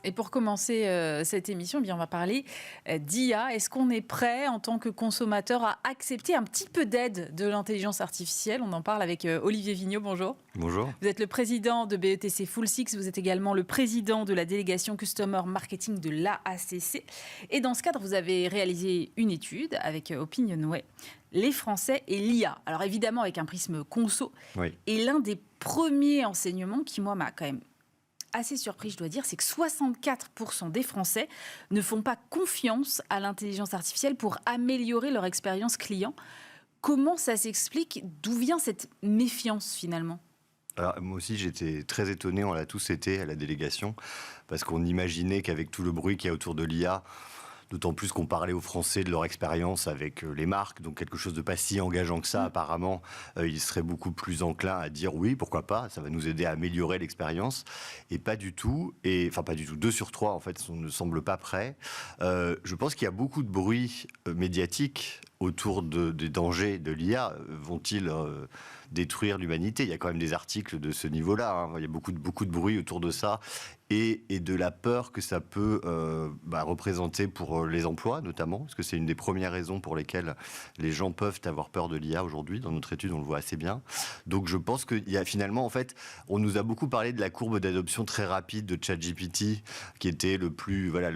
Et pour commencer cette émission, eh bien, on va parler d'IA. Est-ce qu'on est prêt en tant que consommateur à accepter un petit peu d'aide de l'intelligence artificielle? On en parle avec Olivier Vigneault, bonjour. Bonjour. Vous êtes le président de BETC Full Six, vous êtes également le président de la délégation Customer Marketing de l'AACC. Et dans ce cadre, vous avez réalisé une étude avec Opinionway, les Français et l'IA. Alors évidemment avec un prisme conso. Oui. Et l'un des premiers enseignements qui, moi, m'a quand même assez surpris, je dois dire, c'est que 64% des Français ne font pas confiance à l'intelligence artificielle pour améliorer leur expérience client. Comment ça s'explique? D'où vient cette méfiance finalement? Alors, moi aussi, j'étais très étonné, on l'a tous été à la délégation, parce qu'on imaginait qu'avec tout le bruit qu'il y a autour de l'IA, d'autant plus qu'on parlait aux Français de leur expérience avec les marques, donc quelque chose de pas si engageant que ça, apparemment, ils seraient beaucoup plus enclins à dire oui, pourquoi pas, ça va nous aider à améliorer l'expérience, et pas du tout, enfin pas du tout, 2 sur 3 en fait, on ne semble pas prêts. Je pense qu'il y a beaucoup de bruit médiatique autour des dangers de l'IA. Vont-ils détruire l'humanité? Il y a quand même des articles de ce niveau-là, hein. Il y a beaucoup de bruit autour de ça, et de la peur que ça peut représenter pour les emplois, notamment, parce que c'est une des premières raisons pour lesquelles les gens peuvent avoir peur de l'IA aujourd'hui. Dans notre étude, on le voit assez bien. Donc je pense qu'il y a finalement, en fait, on nous a beaucoup parlé de la courbe d'adoption très rapide de ChatGPT, qui était le plus, voilà,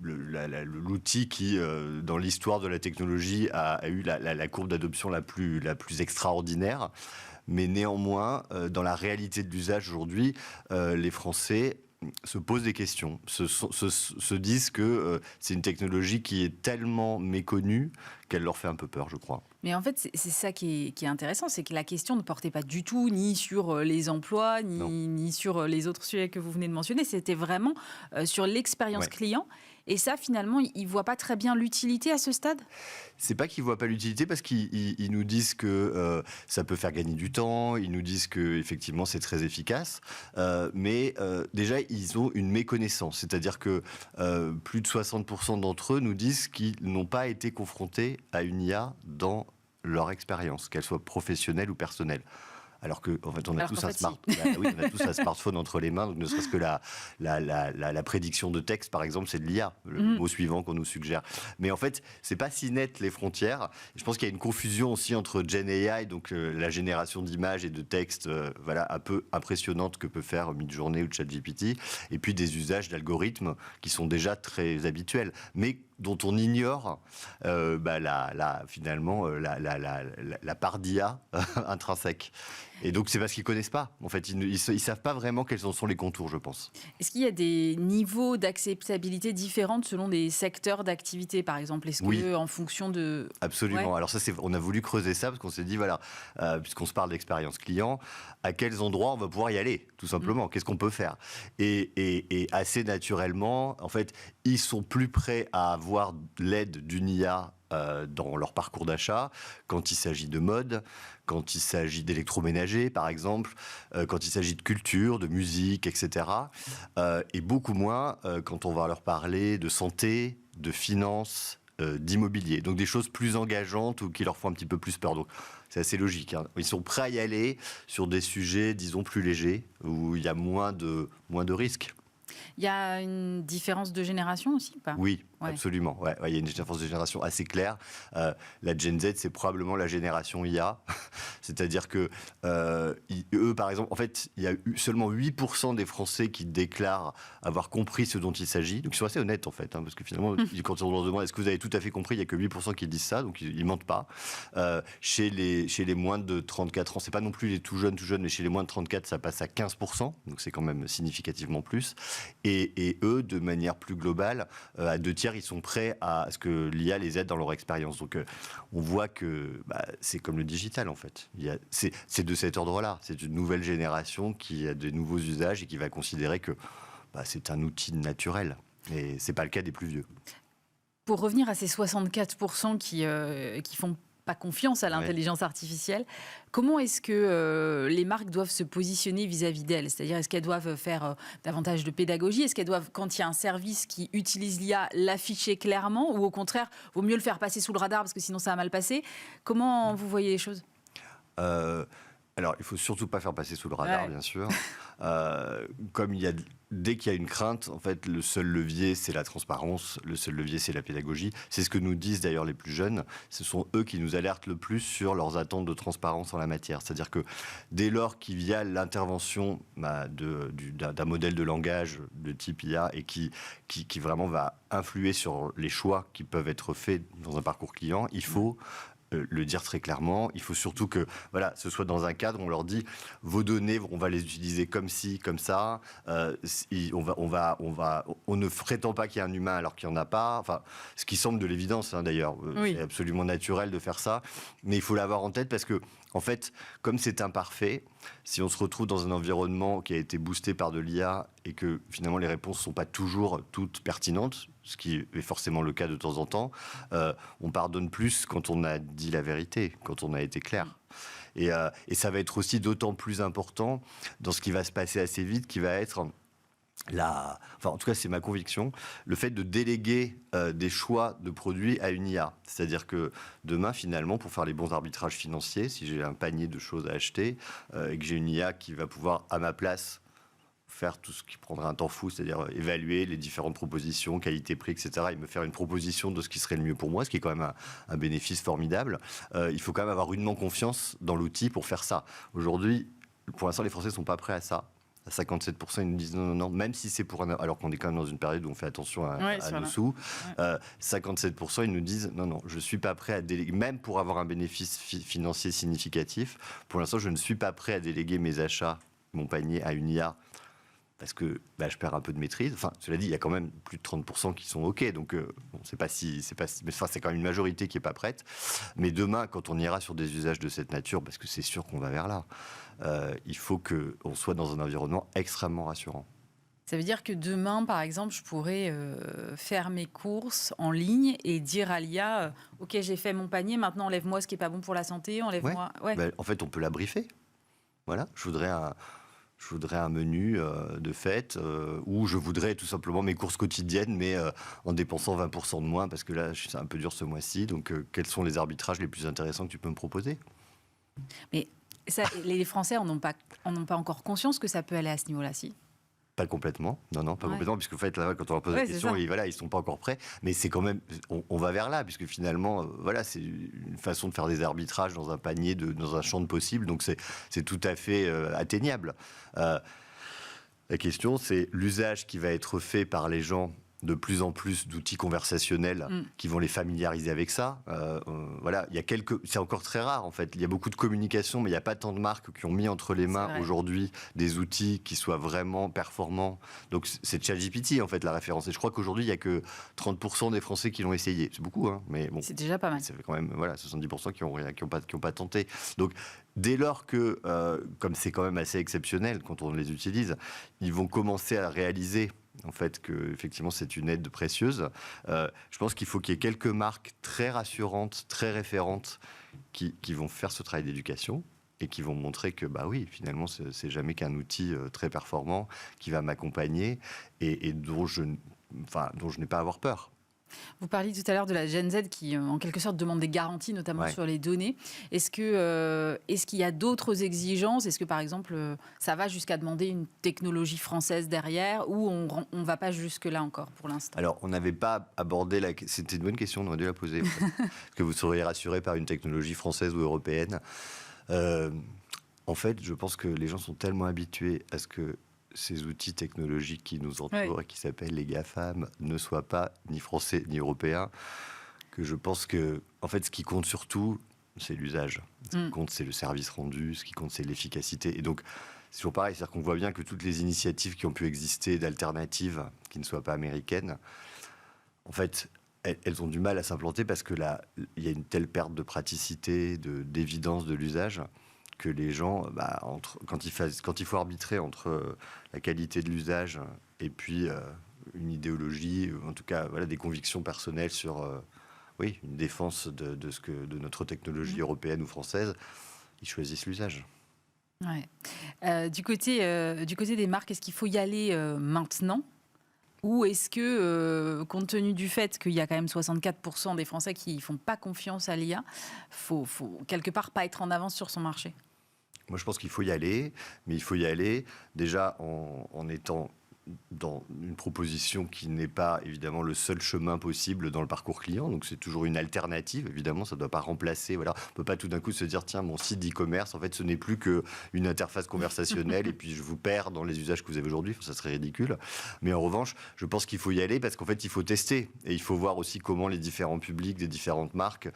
l'outil qui, dans l'histoire de la technologie, a eu la courbe d'adoption la plus extraordinaire. Mais néanmoins, dans la réalité de l'usage aujourd'hui, les Français se posent des questions, se disent que c'est une technologie qui est tellement méconnue qu'elle leur fait un peu peur, je crois. Mais en fait, c'est ça qui est intéressant, c'est que la question ne portait pas du tout ni sur les emplois, ni sur les autres sujets que vous venez de mentionner. C'était vraiment sur l'expérience client. Et ça, finalement, ils ne voient pas très bien l'utilité à ce stade? C'est pas qu'ils voient pas l'utilité, parce qu'ils nous disent que ça peut faire gagner du temps, ils nous disent que effectivement c'est très efficace, mais déjà ils ont une méconnaissance, c'est-à-dire que plus de 60% d'entre eux nous disent qu'ils n'ont pas été confrontés à une IA dans leur expérience, qu'elle soit professionnelle ou personnelle. Alors que, en fait, on a tous un smartphone entre les mains, donc ne serait-ce que la prédiction de texte, par exemple, c'est de l'IA, le mot suivant qu'on nous suggère. Mais en fait, c'est pas si net les frontières. Je pense qu'il y a une confusion aussi entre Gen AI, donc la génération d'images et de textes, un peu impressionnante que peut faire Midjourney ou ChatGPT, et puis des usages d'algorithmes qui sont déjà très habituels, mais dont on ignore finalement la part d'IA intrinsèque. Et donc c'est parce qu'ils connaissent pas. En fait, ils savent pas vraiment quels en sont les contours, je pense. Est-ce qu'il y a des niveaux d'acceptabilité différents selon des secteurs d'activité, par exemple? Est-ce que en fonction de... Absolument. Alors ça, on a voulu creuser ça parce qu'on s'est dit, puisqu'on se parle d'expérience client, à quels endroits on va pouvoir y aller, tout simplement. Qu'est-ce qu'on peut faire? Et assez naturellement, en fait, ils sont plus prêts à avoir l'aide d'une IA dans leur parcours d'achat, quand il s'agit de mode, quand il s'agit d'électroménager, par exemple, quand il s'agit de culture, de musique, etc. Et beaucoup moins quand on va leur parler de santé, de finances, d'immobilier. Donc des choses plus engageantes ou qui leur font un petit peu plus peur. Donc c'est assez logique, hein. Ils sont prêts à y aller sur des sujets, disons, plus légers, où il y a moins de risques. Il y a une différence de génération aussi ou pas? Oui, absolument. Il y a une différence de génération assez claire. La Gen Z, c'est probablement la génération IA. C'est-à-dire que eux, par exemple, en fait, il y a eu seulement 8% des Français qui déclarent avoir compris ce dont il s'agit. Donc ils sont assez honnêtes, en fait, hein, parce que finalement, quand on leur demande est-ce que vous avez tout à fait compris, il n'y a que 8% qui disent ça, donc ils mentent pas. Chez les moins de 34 ans, c'est pas non plus les tout jeunes, mais chez les moins de 34, ça passe à 15%, donc c'est quand même significativement plus. Et eux, de manière plus globale, à 2/3, ils sont prêts à ce que l'IA les aide dans leur expérience. Donc on voit que c'est comme le digital, en fait. C'est de cet ordre-là. C'est une nouvelle génération qui a de nouveaux usages et qui va considérer que c'est un outil naturel. Et c'est pas le cas des plus vieux. Pour revenir à ces 64% qui font pas confiance à l'intelligence artificielle, comment est-ce que les marques doivent se positionner vis-à-vis d'elles? C'est-à-dire, est-ce qu'elles doivent faire davantage de pédagogie? Est-ce qu'elles doivent, quand il y a un service qui utilise l'IA, l'afficher clairement? Ou au contraire, vaut mieux le faire passer sous le radar parce que sinon ça va mal passer? Comment vous voyez les choses? Alors, il faut surtout pas faire passer sous le radar, bien sûr. Comme dès qu'il y a une crainte, en fait, le seul levier, c'est la transparence, le seul levier, c'est la pédagogie. C'est ce que nous disent d'ailleurs les plus jeunes. Ce sont eux qui nous alertent le plus sur leurs attentes de transparence en la matière. C'est-à-dire que dès lors qu'il y a l'intervention d'un modèle de langage de type IA et qui vraiment va influer sur les choix qui peuvent être faits dans un parcours client, il faut le dire très clairement. Il faut surtout que ce soit dans un cadre où on leur dit vos données, on va les utiliser comme ci, comme ça. On ne prétend pas qu'il y a un humain alors qu'il n'y en a pas. Enfin, ce qui semble de l'évidence d'ailleurs. Oui. C'est absolument naturel de faire ça. Mais il faut l'avoir en tête parce que, en fait, comme c'est imparfait, si on se retrouve dans un environnement qui a été boosté par de l'IA et que finalement les réponses ne sont pas toujours toutes pertinentes, ce qui est forcément le cas de temps en temps, on pardonne plus quand on a dit la vérité, quand on a été clair. Et ça va être aussi d'autant plus important dans ce qui va se passer assez vite, qui va être en tout cas, c'est ma conviction, le fait de déléguer des choix de produits à une IA. C'est-à-dire que demain, finalement, pour faire les bons arbitrages financiers, si j'ai un panier de choses à acheter et que j'ai une IA qui va pouvoir, à ma place, faire tout ce qui prendra un temps fou, c'est-à-dire évaluer les différentes propositions, qualité-prix, etc., et me faire une proposition de ce qui serait le mieux pour moi, ce qui est quand même un bénéfice formidable. Il faut quand même avoir rudement confiance dans l'outil pour faire ça. Aujourd'hui, pour l'instant, les Français ne sont pas prêts à ça. À 57%, ils nous disent non, même si c'est pour alors qu'on est quand même dans une période où on fait attention à nos sous. 57%, ils nous disent non, je ne suis pas prêt à déléguer, même pour avoir un bénéfice financier significatif. Pour l'instant, je ne suis pas prêt à déléguer mes achats, mon panier à une IA, parce que je perds un peu de maîtrise. Enfin, cela dit, il y a quand même plus de 30% qui sont OK, donc c'est quand même une majorité qui n'est pas prête. Mais demain, quand on ira sur des usages de cette nature, parce que c'est sûr qu'on va vers là, il faut qu'on soit dans un environnement extrêmement rassurant. Ça veut dire que demain, par exemple, je pourrais faire mes courses en ligne et dire à l'IA OK, j'ai fait mon panier, maintenant enlève-moi ce qui n'est pas bon pour la santé, enlève-moi... Ouais. En fait, on peut la briefer. Voilà, je voudrais un menu de fête où je voudrais tout simplement mes courses quotidiennes, mais en dépensant 20% de moins, parce que là, c'est un peu dur ce mois-ci. Donc, quels sont les arbitrages les plus intéressants que tu peux me proposer ? Mais ça, les Français n'en ont pas encore conscience que ça peut aller à ce niveau-là, si ? Pas complètement, non, pas complètement, puisque en fait, là, quand on leur pose la question, ils sont pas encore prêts, mais c'est quand même, on va vers là, puisque finalement, c'est une façon de faire des arbitrages dans un panier, dans un champ de possibles, donc c'est tout à fait atteignable. La question, c'est l'usage qui va être fait par les gens de plus en plus d'outils conversationnels qui vont les familiariser avec ça. C'est encore très rare en fait. Il y a beaucoup de communication, mais il n'y a pas tant de marques qui ont mis entre les mains aujourd'hui des outils qui soient vraiment performants. Donc c'est ChatGPT en fait la référence. Et je crois qu'aujourd'hui il n'y a que 30% des Français qui l'ont essayé. C'est beaucoup, mais bon. C'est déjà pas mal. Ça fait quand même 70% qui ont pas tenté. Donc dès lors que, comme c'est quand même assez exceptionnel quand on les utilise, ils vont commencer à réaliser en fait que effectivement c'est une aide précieuse. Je pense qu'il faut qu'il y ait quelques marques très rassurantes, très référentes qui vont faire ce travail d'éducation et qui vont montrer que oui, finalement c'est jamais qu'un outil très performant qui va m'accompagner et dont je n'ai pas à avoir peur. Vous parliez tout à l'heure de la Gen Z qui, en quelque sorte, demande des garanties, notamment sur les données. Est-ce qu'il y a d'autres exigences ? Est-ce que, par exemple, ça va jusqu'à demander une technologie française derrière ou on ne va pas jusque-là encore pour l'instant ? Alors, on n'avait pas abordé C'était une bonne question, on aurait dû la poser. Est-ce que vous seriez rassuré par une technologie française ou européenne ? En fait, je pense que les gens sont tellement habitués à ce que ces outils technologiques qui nous entourent et qui s'appellent les GAFAM ne soient pas ni français ni européens, que je pense que, en fait, ce qui compte surtout, c'est l'usage. Ce qui compte, c'est le service rendu, ce qui compte, c'est l'efficacité. Et donc, c'est toujours pareil, c'est-à-dire qu'on voit bien que toutes les initiatives qui ont pu exister d'alternatives qui ne soient pas américaines, en fait, elles ont du mal à s'implanter parce que là, il y a une telle perte de praticité, d'évidence de l'usage, que les gens, quand il faut arbitrer entre la qualité de l'usage et puis une idéologie, en tout cas des convictions personnelles sur une défense de notre technologie européenne ou française, ils choisissent l'usage. Ouais. Du côté des marques, est-ce qu'il faut y aller maintenant ? Ou est-ce que, compte tenu du fait qu'il y a quand même 64% des Français qui ne font pas confiance à l'IA, faut quelque part pas être en avance sur son marché ? Moi, je pense qu'il faut y aller, mais il faut y aller déjà en étant dans une proposition qui n'est pas évidemment le seul chemin possible dans le parcours client. Donc c'est toujours une alternative, évidemment, ça ne doit pas remplacer. Voilà. On ne peut pas tout d'un coup se dire, tiens, mon site d'e-commerce, en fait, ce n'est plus qu'une interface conversationnelle et puis je vous perds dans les usages que vous avez aujourd'hui. Ça serait ridicule. Mais en revanche, je pense qu'il faut y aller parce qu'en fait, il faut tester et il faut voir aussi comment les différents publics des différentes marques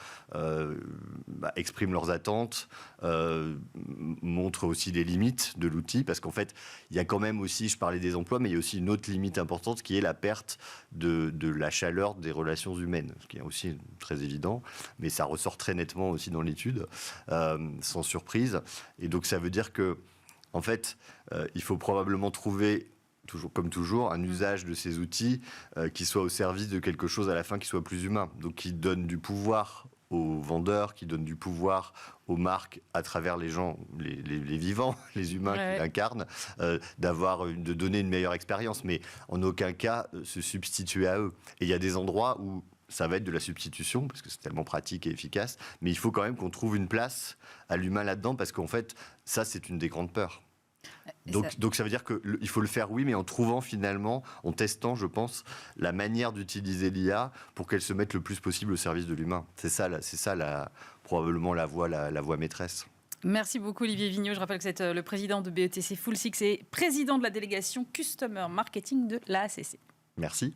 expriment leurs attentes, montrent aussi les limites de l'outil, parce qu'en fait, il y a quand même aussi, je parlais des emplois, mais il y a aussi une autre limite importante qui est la perte de la chaleur des relations humaines, ce qui est aussi très évident, mais ça ressort très nettement aussi dans l'étude, sans surprise. Et donc ça veut dire que, en fait, il faut probablement trouver, toujours comme toujours, un usage de ces outils qui soit au service de quelque chose à la fin qui soit plus humain, donc qui donne du pouvoir aux vendeurs, qui donnent du pouvoir aux marques à travers les gens, les vivants, les humains qui l'incarnent, de donner une meilleure expérience, mais en aucun cas se substituer à eux. Et il y a des endroits où ça va être de la substitution, parce que c'est tellement pratique et efficace, mais il faut quand même qu'on trouve une place à l'humain là-dedans, parce qu'en fait, ça, c'est une des grandes peurs. Donc ça veut dire qu'il faut le faire, oui, mais en trouvant finalement, en testant, je pense, la manière d'utiliser l'IA pour qu'elle se mette le plus possible au service de l'humain. C'est ça probablement la voie maîtresse. Merci beaucoup Olivier Vigneault. Je rappelle que c'est le président de BETC Full Six et président de la délégation Customer Marketing de la HEC. Merci.